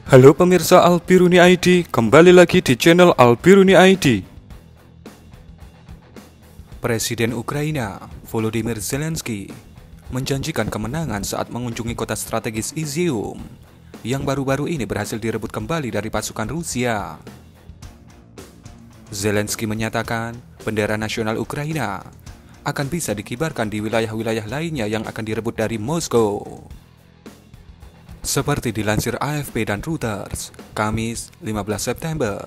Halo pemirsa Albiruni ID, kembali lagi di channel Albiruni ID. Presiden Ukraina Volodymyr Zelensky menjanjikan kemenangan saat mengunjungi kota strategis Izium yang baru-baru ini berhasil direbut kembali dari pasukan Rusia. Zelensky menyatakan bendera nasional Ukraina akan bisa dikibarkan di wilayah-wilayah lainnya yang akan direbut dari Moskow. Seperti dilansir AFP dan Reuters, Kamis 15 September,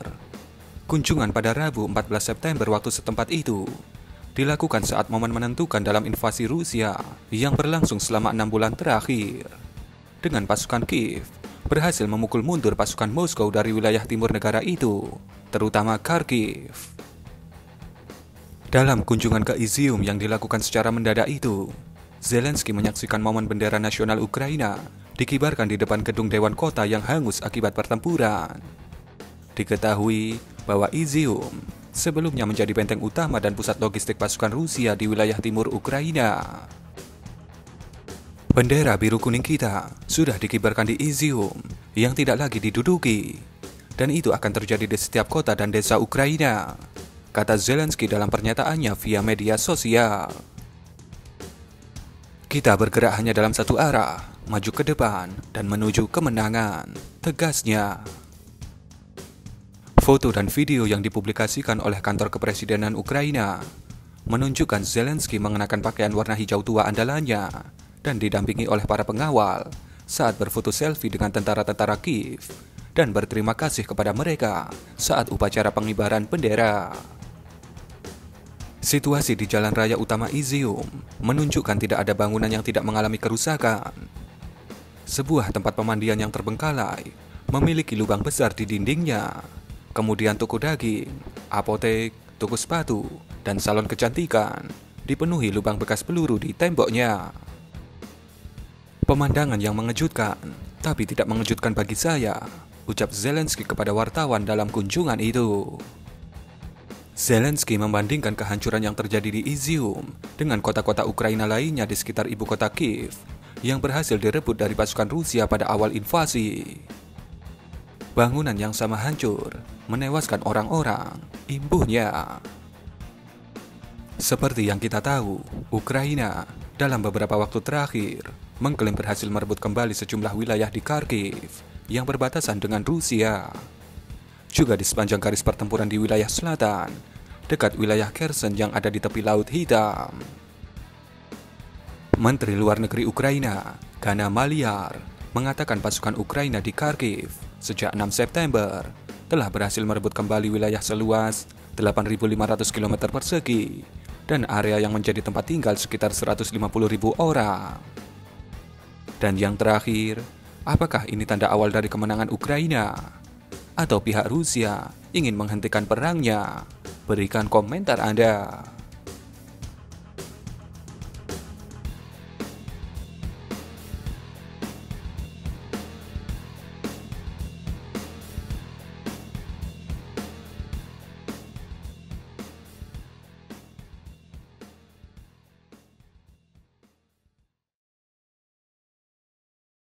kunjungan pada Rabu 14 September waktu setempat itu dilakukan saat momen menentukan dalam invasi Rusia yang berlangsung selama 6 bulan terakhir, dengan pasukan Kiev berhasil memukul mundur pasukan Moskow dari wilayah timur negara itu, terutama Kharkiv. Dalam kunjungan ke Izium yang dilakukan secara mendadak itu, Zelensky menyaksikan momen bendera nasional Ukraina dikibarkan di depan gedung Dewan Kota yang hangus akibat pertempuran. Diketahui bahwa Izium sebelumnya menjadi benteng utama dan pusat logistik pasukan Rusia di wilayah timur Ukraina. Bendera biru kuning kita sudah dikibarkan di Izium yang tidak lagi diduduki, dan itu akan terjadi di setiap kota dan desa Ukraina, kata Zelensky dalam pernyataannya via media sosial. Kita bergerak hanya dalam satu arah, maju ke depan dan menuju kemenangan, tegasnya. Foto dan video yang dipublikasikan oleh kantor kepresidenan Ukraina menunjukkan Zelensky mengenakan pakaian warna hijau tua andalannya dan didampingi oleh para pengawal saat berfoto selfie dengan tentara-tentara Kiev dan berterima kasih kepada mereka saat upacara pengibaran bendera. Situasi di jalan raya utama Izium menunjukkan tidak ada bangunan yang tidak mengalami kerusakan. Sebuah tempat pemandian yang terbengkalai memiliki lubang besar di dindingnya. Kemudian toko daging, apotek, toko sepatu, dan salon kecantikan dipenuhi lubang bekas peluru di temboknya. Pemandangan yang mengejutkan, tapi tidak mengejutkan bagi saya, ucap Zelensky kepada wartawan dalam kunjungan itu. Zelensky membandingkan kehancuran yang terjadi di Izium dengan kota-kota Ukraina lainnya di sekitar ibu kota Kiev yang berhasil direbut dari pasukan Rusia pada awal invasi. Bangunan yang sama hancur, menewaskan orang-orang, imbuhnya. Seperti yang kita tahu, Ukraina dalam beberapa waktu terakhir mengklaim berhasil merebut kembali sejumlah wilayah di Kharkiv yang berbatasan dengan Rusia. Juga di sepanjang garis pertempuran di wilayah selatan, dekat wilayah Kherson yang ada di tepi Laut Hitam. Menteri Luar Negeri Ukraina, Gana Maliar, mengatakan pasukan Ukraina di Kharkiv sejak 6 September telah berhasil merebut kembali wilayah seluas 8.500 km persegi dan area yang menjadi tempat tinggal sekitar 150.000 orang. Dan yang terakhir, apakah ini tanda awal dari kemenangan Ukraina? Atau pihak Rusia ingin menghentikan perangnya? Berikan komentar Anda.